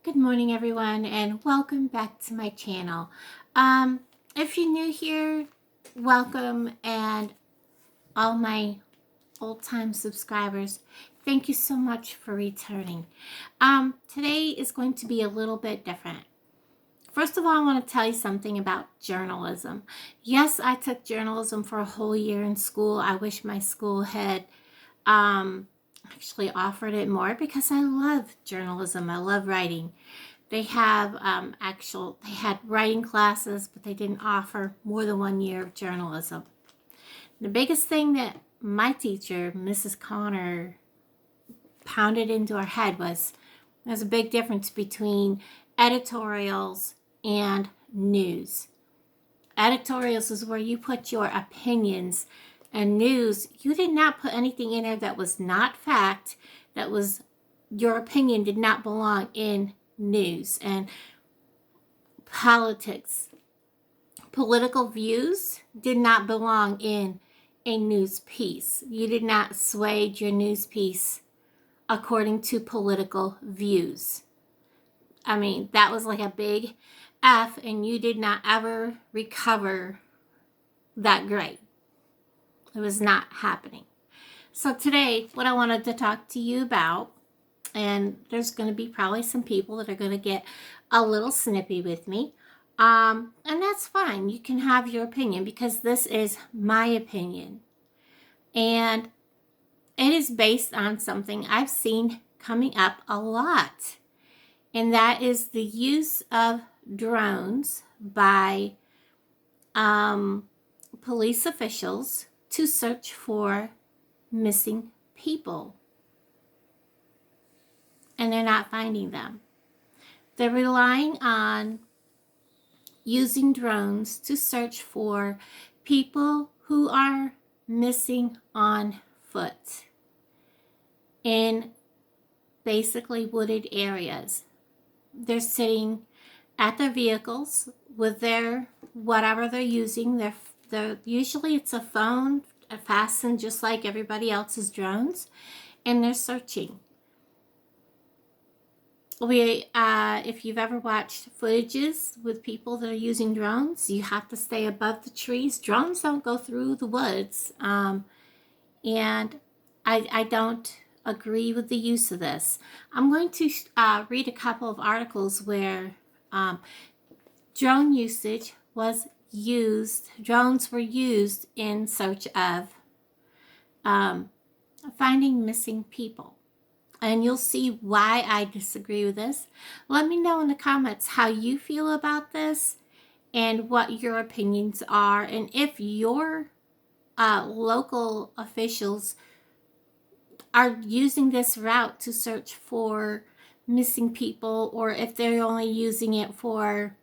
Good morning, everyone, and welcome back to my channel. If you're new here, welcome, and all my old-time subscribers, thank you so much for returning. Today is going to be a little bit different. First of all, I want to tell you something about journalism. Yes, I took journalism for a whole year in school. I wish my school had actually offered it more because I love journalism. I love writing. They have they had writing classes, but they didn't offer more than 1 year of journalism. The biggest thing that my teacher, Mrs. Connor, pounded into our head was there's a big difference between editorials and news. Editorials is where you put your opinions, and news, you did not put anything in there that was not fact, that was your opinion did not belong in news. And politics, political views did not belong in a news piece. You did not sway your news piece according to political views. I mean, that was like a big F, and you did not ever recover that grade. It was not happening. So today, what I wanted to talk to you about, and there's going to be probably some people that are going to get a little snippy with me, and that's fine. You can have your opinion because this is my opinion, and it is based on something I've seen coming up a lot, and that is the use of drones by police officials to search for missing people, and they're not finding them. They're relying on using drones to search for people who are missing on foot in basically wooded areas. They're sitting at their vehicles with their whatever they're using. They're usually it's a phone fastened just like everybody else's drones, and they're searching. If you've ever watched footages with people that are using drones, you have to stay above the trees. Drones don't go through the woods, and I don't agree with the use of this. I'm going to read a couple of articles where drone usage was used. Drones were used in search of finding missing people. And you'll see why I disagree with this. Let me know in the comments how you feel about this and what your opinions are, and if your local officials are using this route to search for missing people, or if they're only using it for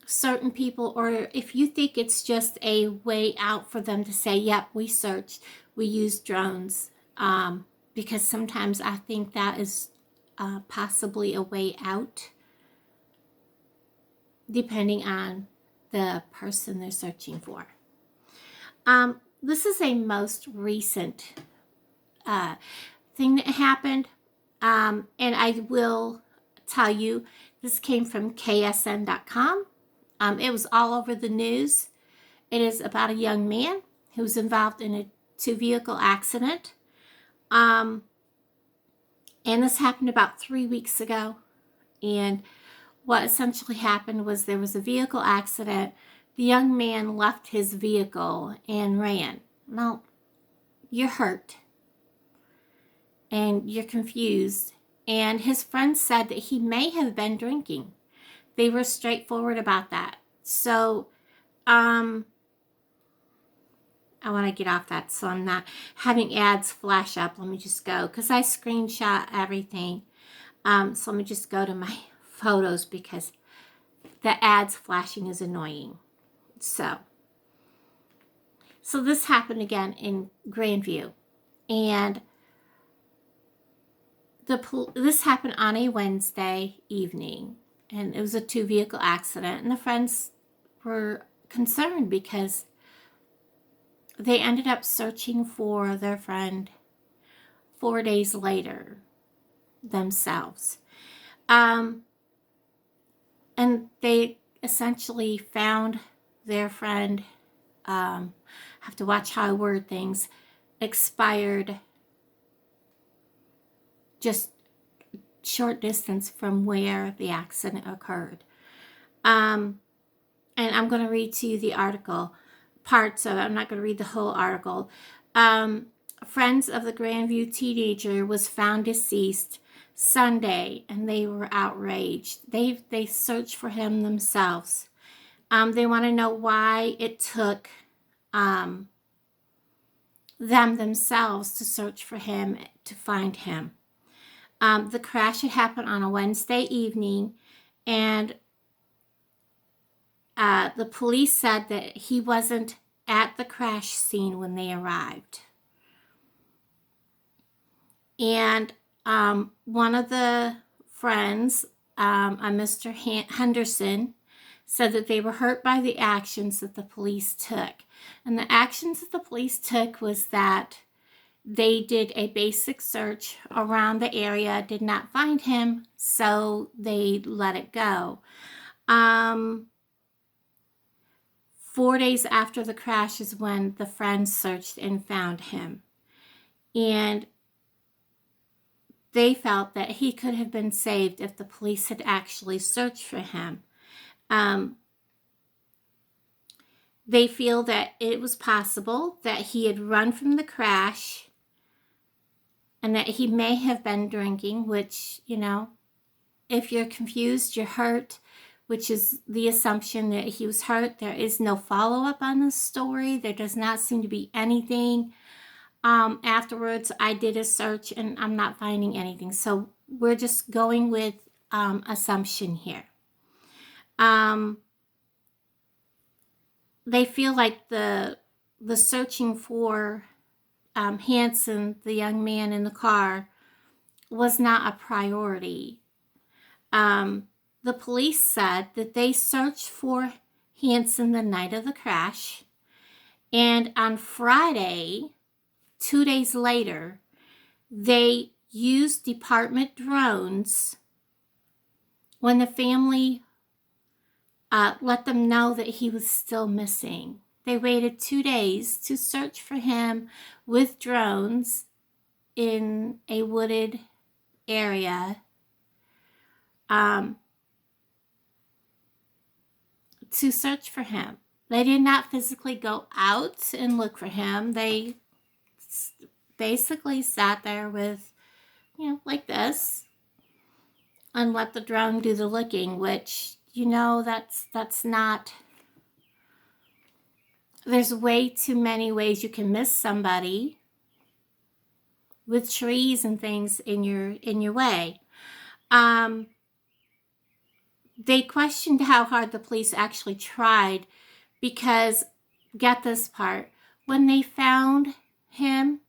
certain people, or if you think it's just a way out for them to say, yep, we searched, we used drones. Because sometimes I think that is possibly a way out, depending on the person they're searching for. This is a most recent thing that happened, and I will tell you, this came from ksn.com. It was all over the news. It is about a young man who was involved in a two-vehicle accident. And this happened about 3 weeks ago. And what essentially happened was there was a vehicle accident. The young man left his vehicle and ran. Now, you're hurt. And you're confused. And his friends said that he may have been drinking. They were straightforward about that. So, I want to get off that so I'm not having ads flash up. Let me just go, because I screenshot everything. So let me just go to my photos because the ads flashing is annoying. So this happened again in Grandview, and this happened on a Wednesday evening, and it was a two-vehicle accident, and the friends were concerned because they ended up searching for their friend 4 days later themselves. And they essentially found their friend, have to watch how I word things, expired just short distance from where the accident occurred. And I'm going to read to you the article, parts of it. I'm not going to read the whole article. Friends of the Grandview teenager was found deceased Sunday, and they were outraged. They searched for him themselves. They want to know why it took them themselves to search for him, to find him. The crash had happened on a Wednesday evening, and the police said that he wasn't at the crash scene when they arrived. And one of the friends, a Mr. Henderson, said that they were hurt by the actions that the police took. And the actions that the police took was that they did a basic search around the area, did not find him, so they let it go. 4 days after the crash is when the friends searched and found him. And they felt that he could have been saved if the police had actually searched for him. They feel that it was possible that he had run from the crash and that he may have been drinking, which, you know, if you're confused, you're hurt, which is the assumption that he was hurt. There is no follow-up on this story. There does not seem to be anything. Afterwards, I did a search and I'm not finding anything. So we're just going with assumption here. They feel like the searching for Hanson, the young man in the car, was not a priority. The police said that they searched for Hanson the night of the crash, and on Friday, 2 days later, they used department drones when the family let them know that he was still missing. They waited 2 days to search for him with drones in a wooded area to search for him. They did not physically go out and look for him. They basically sat there with, you know, like this, and let the drone do the looking, which, you know, that's not, there's way too many ways you can miss somebody with trees and things in your way. They questioned how hard the police actually tried because, get this part, when they found him,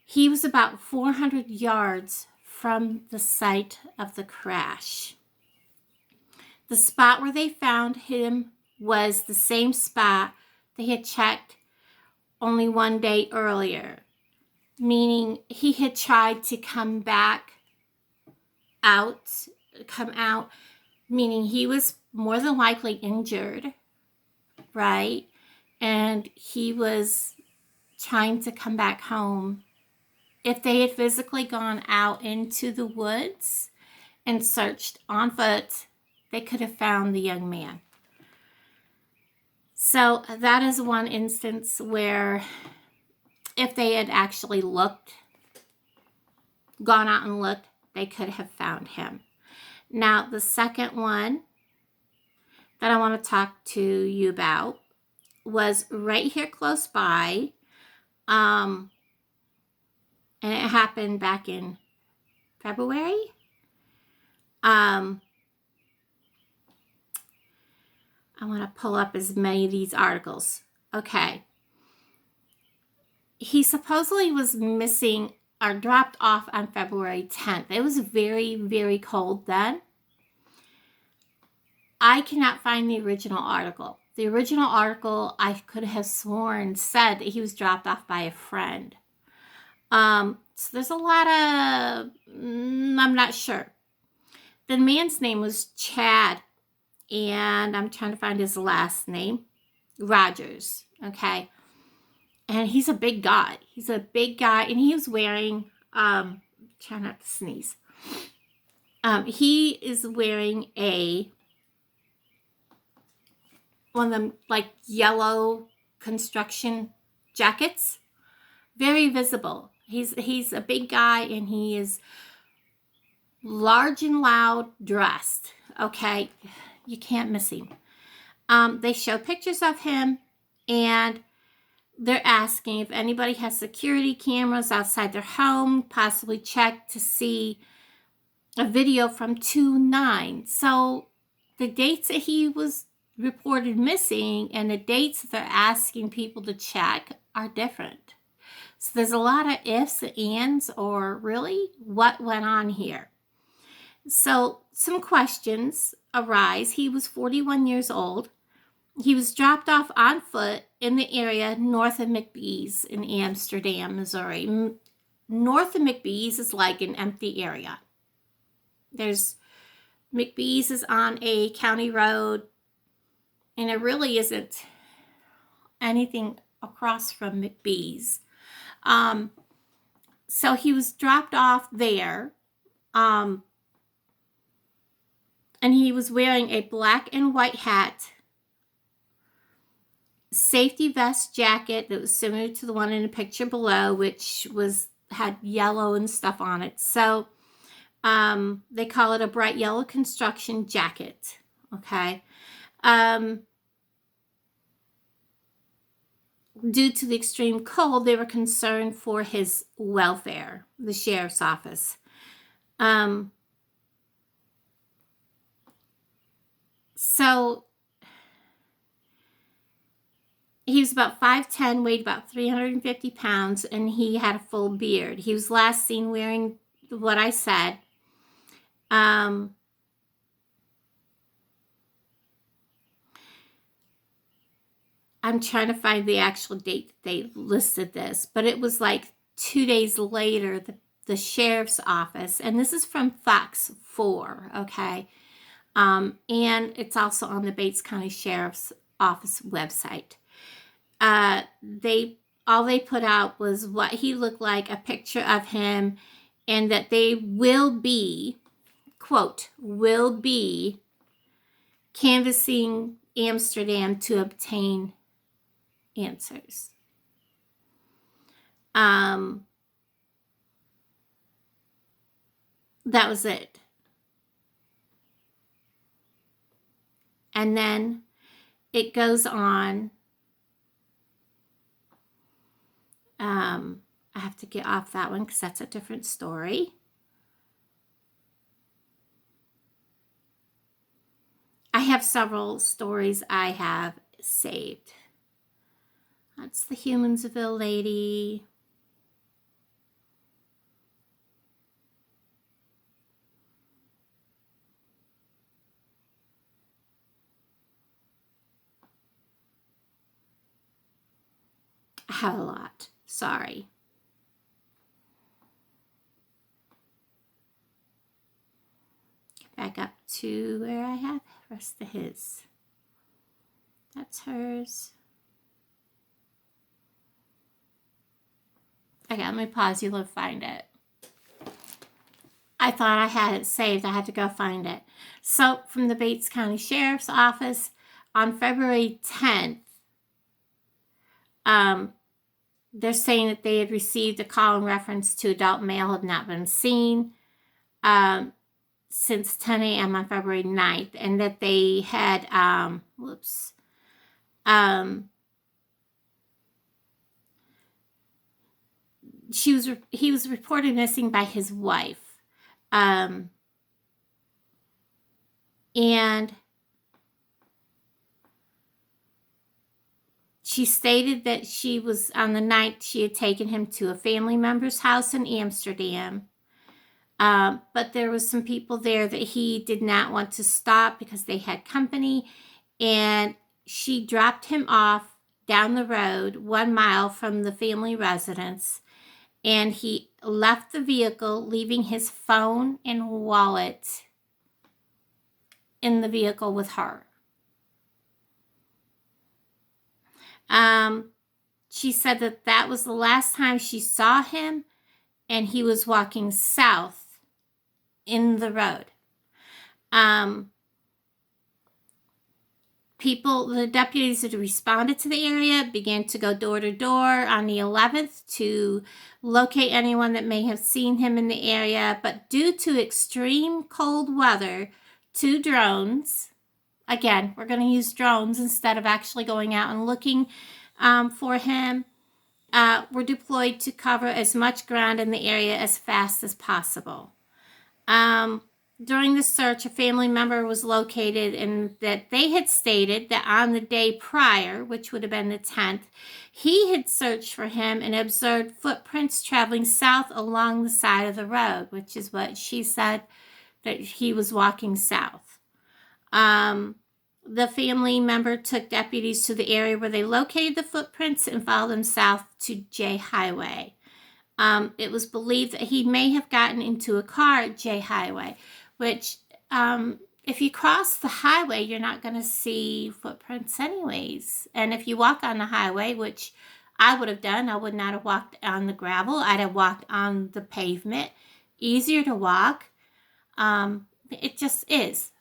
he was about 400 yards from the site of the crash. The spot where they found him was the same spot they had checked only 1 day earlier, meaning he had tried to come out, meaning he was more than likely injured, right? And he was trying to come back home. If they had physically gone out into the woods and searched on foot, they could have found the young man. So that is one instance where if they had actually gone out and looked, they could have found him. Now, the second one that I want to talk to you about was right here close by. And it happened back in February. I want to pull up as many of these articles. Okay. He supposedly was missing or dropped off on February 10th. It was very, very cold then. I cannot find the original article. The original article, I could have sworn, said that he was dropped off by a friend. So there's a lot of, I'm not sure. The man's name was Chad, and I'm trying to find his last name, Rogers, okay? And he's a big guy. He's a big guy, and he was wearing, try not to sneeze. He is wearing one of them like yellow construction jackets, very visible. He's a big guy, and he is large and loud dressed. Okay, you can't miss him. They show pictures of him, and they're asking if anybody has security cameras outside their home, possibly check to see a video from 2/9. So the dates that he was reported missing and the dates that they're asking people to check are different. So there's a lot of ifs and ands, or really what went on here. So some questions arise. He was 41 years old. He was dropped off on foot in the area north of McBee's in Amsterdam, Missouri. North of McBee's is like an empty area. There's McBee's is on a county road, and there really isn't anything across from McBee's. So he was dropped off there, and he was wearing a black and white hat, safety vest jacket that was similar to the one in the picture below, which had yellow and stuff on it. So they call it a bright yellow construction jacket. Okay. Due to the extreme cold, they were concerned for his welfare, the sheriff's office. So he was about 5'10", weighed about 350 pounds, and he had a full beard. He was last seen wearing what I said. I'm trying to find the actual date that they listed this, but it was like 2 days later, the sheriff's office, and this is from Fox 4, okay? And it's also on the Bates County Sheriff's Office website. All they put out was what he looked like, a picture of him, and that they will be, quote, will be canvassing Amsterdam to obtain answers. That was it. And then it goes on. I have to get off that one because that's a different story. I have several stories I have saved. That's the Humansville lady. I have a lot. Sorry. Get back up to where I have the rest of his. That's hers. Okay, let me pause you to find it. I thought I had it saved. I had to go find it. So, from the Bates County Sheriff's Office, on February 10th, they're saying that they had received a call in reference to adult male had not been seen since 10 a.m. on February 9th, and that they had, he was reported missing by his wife. And she stated that she was, on the night, she had taken him to a family member's house in Amsterdam. But there was some people there that he did not want to stop because they had company. And she dropped him off down the road 1 mile from the family residence. And he left the vehicle, leaving his phone and wallet in the vehicle with her. She said that that was the last time she saw him, and he was walking south in the road. The deputies that responded to the area began to go door to door on the 11th to locate anyone that may have seen him in the area. But due to extreme cold weather, 2 drones, again, we're going to use drones instead of actually going out and looking for him, were deployed to cover as much ground in the area as fast as possible. During the search, a family member was located, and that they had stated that on the day prior, which would have been the 10th, he had searched for him and observed footprints traveling south along the side of the road, which is what she said, that he was walking south. The family member took deputies to the area where they located the footprints and followed them south to J Highway. It was believed that he may have gotten into a car at J Highway, which if you cross the highway, you're not going to see footprints anyways. And if you walk on the highway, which I would have done, I would not have walked on the gravel. I'd have walked on the pavement. Easier to walk. It just is.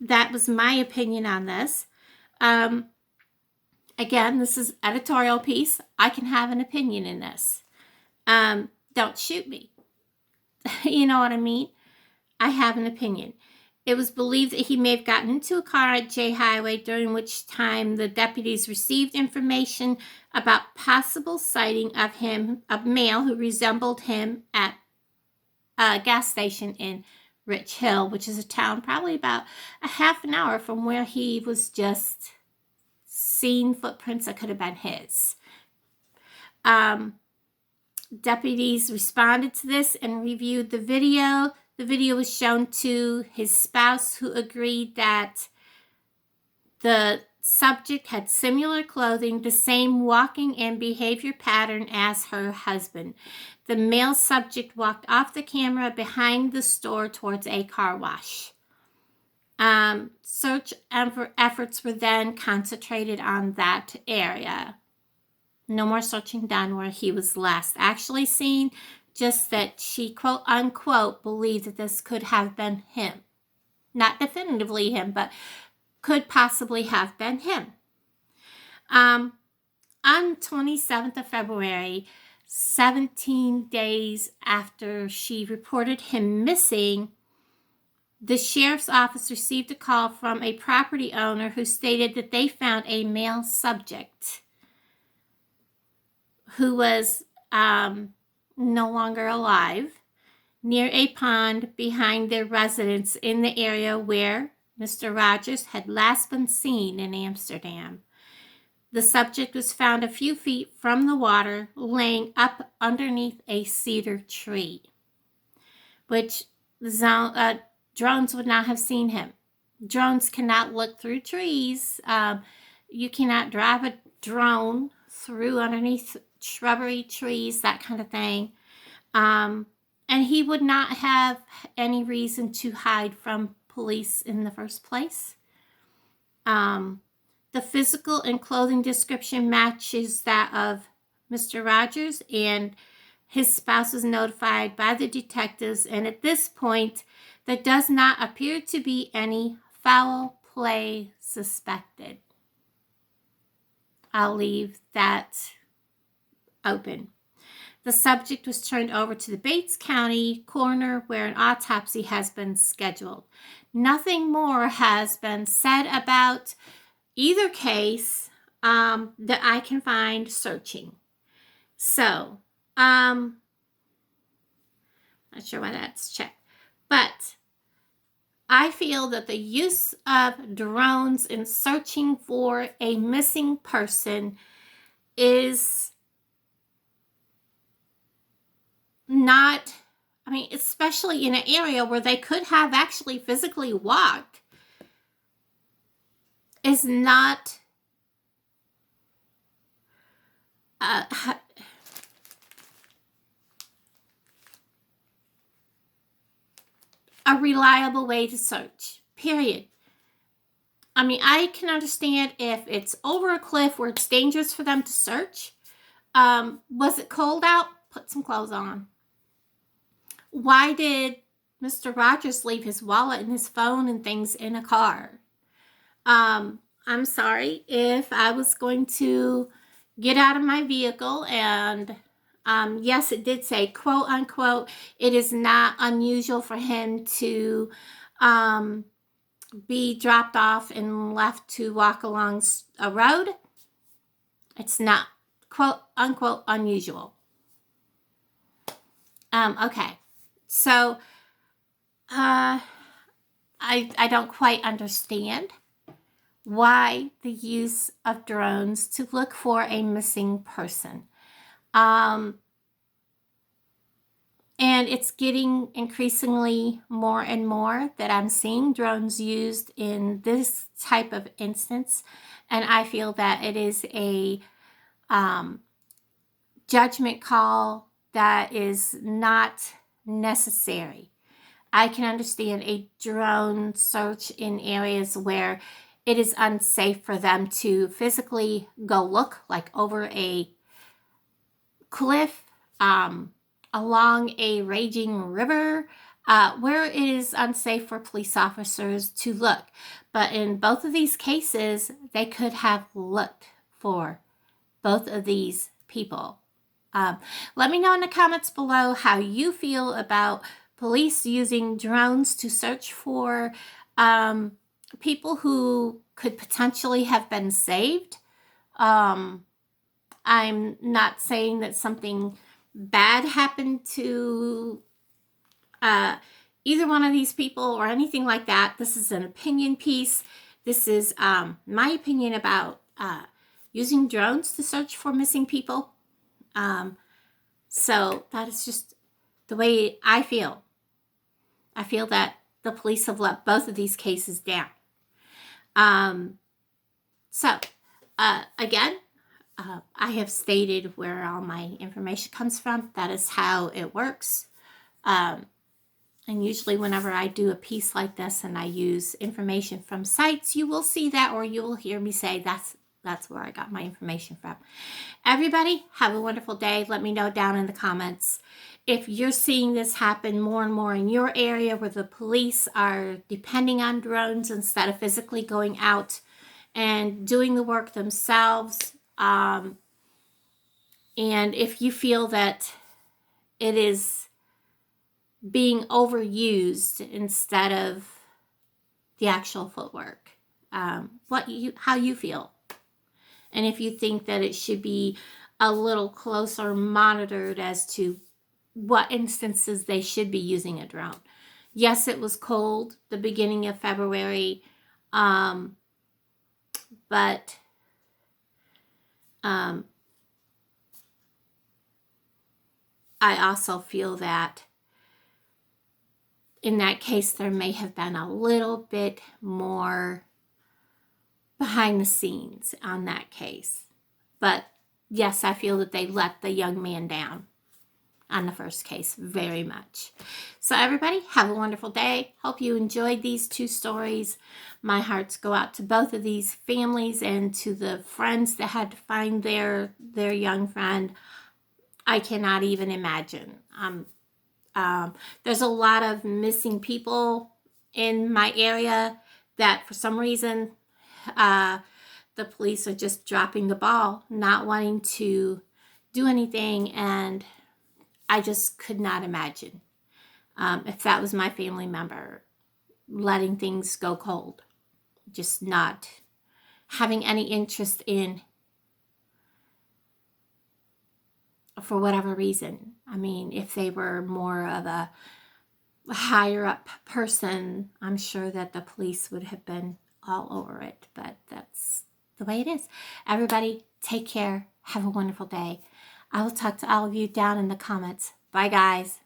That was my opinion on this. Again, this is editorial piece. I can have an opinion in this. Don't shoot me. You know what I mean? I have an opinion. It was believed that he may have gotten into a car at J Highway, during which time the deputies received information about possible sighting of him, a male who resembled him, at a gas station in Rich Hill, which is a town probably about a half an hour from where he was just seen footprints that could have been his. Deputies responded to this and reviewed the video. The video was shown to his spouse, who agreed that the subject had similar clothing, the same walking and behavior pattern as her husband. The male subject walked off the camera behind the store towards a car wash. Search efforts were then concentrated on that area. No more searching done where he was last actually seen, just that she, quote unquote, believed that this could have been him. Not definitively him, but could possibly have been him. On 27th of February, 17 days after she reported him missing, the sheriff's office received a call from a property owner who stated that they found a male subject who was no longer alive near a pond behind their residence in the area where Mr. Rogers had last been seen in Amsterdam. The subject was found a few feet from the water, laying up underneath a cedar tree, which drones would not have seen him. Drones cannot look through trees. You cannot drive a drone through underneath shrubbery, trees, that kind of thing. And he would not have any reason to hide from police in the first place. The physical and clothing description matches that of Mr. Rogers, and his spouse was notified by the detectives, and at this point, there does not appear to be any foul play suspected. I'll leave that open. The subject was turned over to the Bates County coroner, where an autopsy has been scheduled. Nothing more has been said about either case that I can find searching. So, not sure why that's checked. But I feel that the use of drones in searching for a missing person is not, especially in an area where they could have actually physically walked, is not a reliable way to search, period. I mean, I can understand if it's over a cliff where it's dangerous for them to search. Was it cold out? Put some clothes on. Why did Mr. Rogers leave his wallet and his phone and things in a car? I'm sorry, if I was going to get out of my vehicle and yes, it did say, quote unquote, it is not unusual for him to be dropped off and left to walk along a road. It's not, quote unquote, unusual. Okay, so I don't quite understand why the use of drones to look for a missing person. And it's getting increasingly more and more that I'm seeing drones used in this type of instance. And I feel that it is a judgment call that is not necessary. I can understand a drone search in areas where it is unsafe for them to physically go look, like over a cliff, along a raging river, where it is unsafe for police officers to look. But in both of these cases, they could have looked for both of these people. Let me know in the comments below how you feel about police using drones to search for people who could potentially have been saved. I'm not saying that something bad happened to either one of these people or anything like that. This is an opinion piece. This is my opinion about using drones to search for missing people. So that is just the way I feel. I feel that the police have let both of these cases down. Again, I have stated where all my information comes from. That is how it works. And usually whenever I do a piece like this and I use information from sites, you will see that, or you will hear me say that's where I got my information from. Everybody, have a wonderful day. Let me know down in the comments if you're seeing this happen more and more in your area, where the police are depending on drones instead of physically going out and doing the work themselves. And if you feel that it is being overused instead of the actual footwork, how you feel. And if you think that it should be a little closer monitored as to what instances they should be using a drone. Yes, it was cold the beginning of February, but I also feel that in that case there may have been a little bit more behind the scenes on that case. But yes, I feel that they let the young man down on the first case very much. So everybody, have a wonderful day. Hope you enjoyed these two stories. My hearts go out to both of these families and to the friends that had to find their young friend. I cannot even imagine. There's a lot of missing people in my area that for some reason the police are just dropping the ball, not wanting to do anything, and I just could not imagine if that was my family member, letting things go cold, just not having any interest in, for whatever reason. I mean, if they were more of a higher up person, I'm sure that the police would have been all over it, but that's the way it is. Everybody, take care. Have a wonderful day. I will talk to all of you down in the comments. Bye, guys.